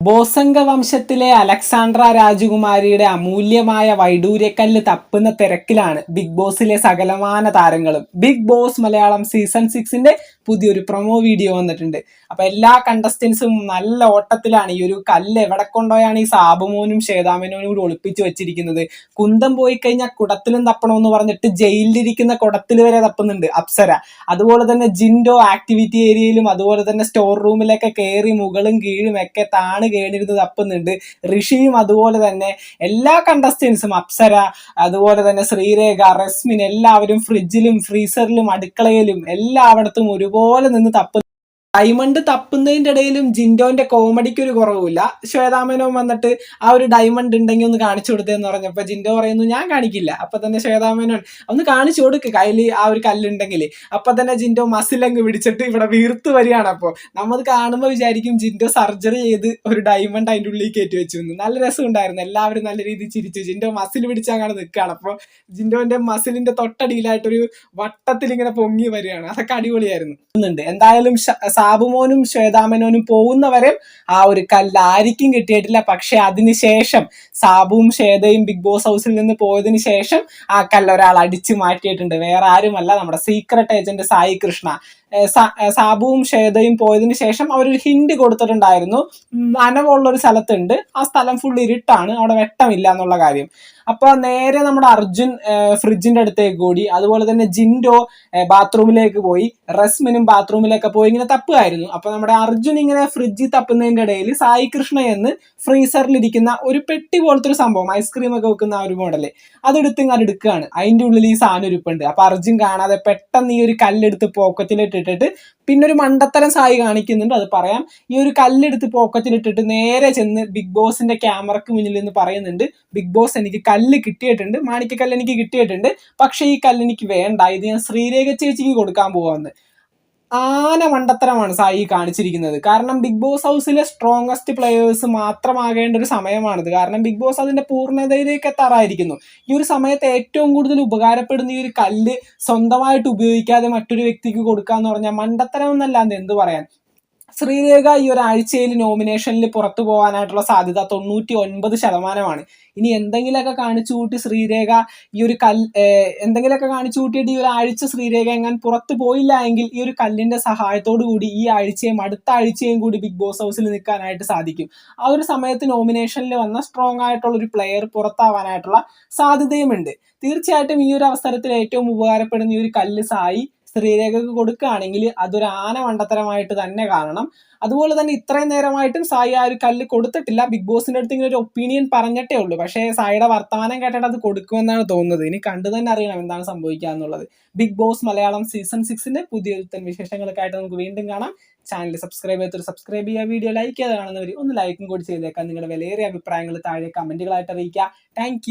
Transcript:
ബോസംഗ വംശത്തിലെ അലക്സാണ്ട്ര രാജകുമാരിയുടെ അമൂല്യമായ വൈഡൂര്യക്കല്ല് തപ്പുന്ന തിരക്കിലാണ് ബിഗ് ബോസിലെ സകലമാന താരങ്ങളും. ബിഗ് ബോസ് മലയാളം സീസൺ 6ന്റെ പുതിയൊരു പ്രൊമോ വീഡിയോ വന്നിട്ടുണ്ട്. അപ്പൊ എല്ലാ കണ്ടസ്റ്റൻസും നല്ല ഓട്ടത്തിലാണ്. ഈ ഒരു കല്ല് എവിടെ കൊണ്ടുപോയാണ് ഈ സാബുമോനും ശ്വേതാമേനോനും കൂടി ഒളിപ്പിച്ചു വെച്ചിരിക്കുന്നത്. കുന്തം പോയി കഴിഞ്ഞാൽ കുടത്തിലും തപ്പണമെന്ന് പറഞ്ഞിട്ട് ജയിലിലിരിക്കുന്ന കുടത്തിൽ വരെ തപ്പുന്നുണ്ട് അപ്സര. അതുപോലെ തന്നെ ജിൻഡോ ആക്ടിവിറ്റി ഏരിയയിലും അതുപോലെ തന്നെ സ്റ്റോർ റൂമിലൊക്കെ കയറി മുകളും കീഴും ഒക്കെ താണ് കേണിരുന്ന് തപ്പുന്നുണ്ട്. ഋഷിയും അതുപോലെ തന്നെ എല്ലാ കണ്ടസ്റ്റൻസും അപ്സര, അതുപോലെ തന്നെ ശ്രീരേഖ, റസ്മിൻ എല്ലാവരും ഫ്രിഡ്ജിലും ഫ്രീസറിലും അടുക്കളയിലും എല്ലായിടത്തും ഒരുപോലെ നിന്ന് തപ്പുന്നു. ഡയമണ്ട് തപ്പുന്നതിന്റെ ഇടയിലും ജിൻഡോന്റെ കോമഡിക്ക് ഒരു കുറവുമില്ല. ശ്വേതാമേനോൻ വന്നിട്ട് ആ ഒരു ഡയമണ്ട് ഉണ്ടെങ്കിൽ ഒന്ന് കാണിച്ചു കൊടുത്തേന്ന് പറഞ്ഞപ്പോ ജിൻഡോ പറയുന്നു ഞാൻ കാണിക്കില്ല. അപ്പൊ തന്നെ ശ്വേതാമേനോൻ ഒന്ന് കാണിച്ചു കൊടുക്ക് കയ്യിൽ ആ ഒരു കല്ലുണ്ടെങ്കിൽ. അപ്പൊ തന്നെ ജിൻഡോ മസിലങ്ങ് പിടിച്ചിട്ട് ഇവിടെ വീർത്ത് വരികയാണ്. അപ്പോൾ നമ്മൾ കാണുമ്പോൾ വിചാരിക്കും ജിൻഡോ സർജറി ചെയ്ത് ഒരു ഡയമണ്ട് അതിൻ്റെ ഉള്ളിൽ കയറ്റി വെച്ചു എന്ന്. നല്ല രസം ഉണ്ടായിരുന്നു, എല്ലാവരും നല്ല രീതിയിൽ ചിരിച്ചു. ജിൻഡോ മസിൽ പിടിച്ചങ്ങനെ നിൽക്കുകയാണ്. അപ്പോൾ ജിൻഡോന്റെ മസിലിന്റെ തൊട്ടടിയിലായിട്ടൊരു വട്ടത്തിൽ ഇങ്ങനെ പൊങ്ങി വരികയാണ്. അതൊക്കെ അടിപൊളിയായിരുന്നു. എന്തായാലും സാബുമോനും ശ്വേതാമേനോനും പോകുന്നവരെ ആ ഒരു കല്ല് ആർക്കും കിട്ടിയിട്ടില്ല. പക്ഷെ അതിനുശേഷം സാബുവും ശ്വേതയും ബിഗ് ബോസ് ഹൗസിൽ നിന്ന് പോയതിനു ശേഷം ആ കല്ല് ഒരാൾ അടിച്ചു മാറ്റിയിട്ടുണ്ട്. വേറെ ആരുമല്ല, നമ്മുടെ സീക്രട്ട് ഏജന്റ് സായി കൃഷ്ണ. സാബുവും ശ്വേതയും പോയതിനു ശേഷം അവരൊരു ഹിന്റ് കൊടുത്തിട്ടുണ്ടായിരുന്നു, നനവുള്ളൊരു സ്ഥലത്തുണ്ട്, ആ സ്ഥലം ഫുൾ ഇരുട്ടാണ്, അവിടെ വെട്ടമില്ല എന്നുള്ള കാര്യം. അപ്പൊ നേരെ നമ്മുടെ അർജുൻ ഫ്രിഡ്ജിന്റെ അടുത്തേക്ക് കൂടി, അതുപോലെ തന്നെ ജിൻഡോ ബാത്റൂമിലേക്ക് പോയി, റസ്മിനും ബാത്റൂമിലൊക്കെ പോയി ഇങ്ങനെ തപ്പുമായിരുന്നു. അപ്പൊ നമ്മുടെ അർജുൻ ഇങ്ങനെ ഫ്രിഡ്ജിൽ തപ്പുന്നതിന്റെ ഇടയിൽ സായി കൃഷ്ണ എന്ന് ഫ്രീസറിലിരിക്കുന്ന ഒരു പെട്ടി പോലത്തെ ഒരു സംഭവം, ഐസ്ക്രീം ഒക്കെ വെക്കുന്ന ആ ഒരു മോഡല്, അതെടുത്ത് ഇങ്ങനെ എടുക്കുകയാണ്. അതിന്റെ ഉള്ളിൽ ഈ സാധനം ഇരിപ്പുണ്ട്. അപ്പൊ അർജുൻ കാണാതെ പെട്ടെന്ന് ഈ ഒരു കല്ലെടുത്ത് പോക്കറ്റിലിട്ടിട്ട് പിന്നെ ഒരു മണ്ടത്തരം സായി കാണിക്കുന്നുണ്ട്, അത് പറയാം. ഈ ഒരു കല്ലെടുത്ത് പോക്കറ്റിലിട്ടിട്ട് നേരെ ചെന്ന് ബിഗ് ബോസിന്റെ ക്യാമറക്ക് മുന്നിൽ നിന്ന് പറയുന്നുണ്ട്, ബിഗ് ബോസ് എനിക്ക് കല്ല് കിട്ടിയിട്ടുണ്ട്, മാണിക്കക്കല്ല് എനിക്ക് കിട്ടിയിട്ടുണ്ട്, പക്ഷെ ഈ കല്ല് എനിക്ക് വേണ്ട, ഇത് ഞാൻ ശ്രീരേഖ ചേച്ചിക്ക് കൊടുക്കാൻ പോവാന്ന്. ആന മണ്ടത്തരമാണ് സായി കാണിച്ചിരിക്കുന്നത്. കാരണം ബിഗ് ബോസ് ഹൗസിലെ സ്ട്രോങ്ങസ്റ്റ് പ്ലെയേഴ്സ് മാത്രമാകേണ്ട ഒരു സമയമാണിത്. കാരണം ബിഗ് ബോസ് അതിന്റെ പൂർണ്ണതയിലേക്ക് എത്താറായിരിക്കുന്നു. ഈ ഒരു സമയത്ത് ഏറ്റവും കൂടുതൽ ഉപകാരപ്പെടുന്ന ഈ ഒരു കല്ല് സ്വന്തമായിട്ട് ഉപയോഗിക്കാതെ മറ്റൊരു വ്യക്തിക്ക് കൊടുക്കാന്ന് പറഞ്ഞാൽ മണ്ടത്തരം എന്നല്ലാന്ന് എന്ത് പറയാൻ. ശ്രീരേഖ ഈ ഒരാഴ്ചയിൽ നോമിനേഷനിൽ പുറത്തു പോകാനായിട്ടുള്ള സാധ്യത 99%. ഇനി എന്തെങ്കിലുമൊക്കെ കാണിച്ചു കൂട്ടി ശ്രീരേഖ ഈ ഒരു എന്തെങ്കിലുമൊക്കെ കാണിച്ചു കൂട്ടിയിട്ട് ഈ ഒരു ആഴ്ച ശ്രീരേഖ എങ്ങനെ പുറത്തു പോയില്ല എങ്കിൽ ഈ ഒരു കല്ലിന്റെ സഹായത്തോടു കൂടി ഈ ആഴ്ചയും അടുത്ത ആഴ്ചയും കൂടി ബിഗ് ബോസ് ഹൗസിൽ നിൽക്കാനായിട്ട് സാധിക്കും. ആ ഒരു സമയത്ത് നോമിനേഷനിൽ വന്ന സ്ട്രോങ് ആയിട്ടുള്ള ഒരു പ്ലെയർ പുറത്താവാനായിട്ടുള്ള സാധ്യതയുമുണ്ട്. തീർച്ചയായിട്ടും ഈ ഒരു അവസരത്തിൽ ഏറ്റവും ഉപകാരപ്പെടുന്ന ഈ ഒരു കല്ല് സായി ശ്രീരേഖക്ക് കൊടുക്കുകയാണെങ്കിൽ അതൊരു ആന മണ്ടത്തരമായിട്ട് തന്നെ കാണണം. അതുപോലെ തന്നെ ഇത്രയും നേരമായിട്ടും സായി ആ ഒരു കല്ല് കൊടുത്തിട്ടില്ല. ബിഗ് ബോസിന്റെ അടുത്ത് ഇങ്ങനെ ഒരു ഒപ്പീനിയൻ പറഞ്ഞിട്ടേ ഉള്ളൂ. പക്ഷേ സായിയുടെ വർത്തമാനം കേട്ടിട്ട് അത് കൊടുക്കുമെന്നാണ് തോന്നുന്നത്. ഇനി കണ്ടു തന്നെ അറിയണം എന്താണ് സംഭവിക്കുക എന്നുള്ളത്. ബിഗ് ബോസ് മലയാളം സീസൺ 6ന്റെ പുതിയ വിശേഷങ്ങൾക്കായിട്ട് നമുക്ക് വീണ്ടും കാണാം. ചാനൽ സബ്സ്ക്രൈബ് ചെയ്തിട്ട് സബ്സ്ക്രൈബ് ചെയ്യുക, വീഡിയോ ലൈക്ക് ചെയ്ത് കാണുന്നവർ ഒന്ന് ലൈക്കും കൂടി ചെയ്തേക്കാം. നിങ്ങളുടെ വിലയേറിയ അഭിപ്രായങ്ങൾ താഴെ കമന്റുകളായിട്ട് അറിയിക്കുക. താങ്ക്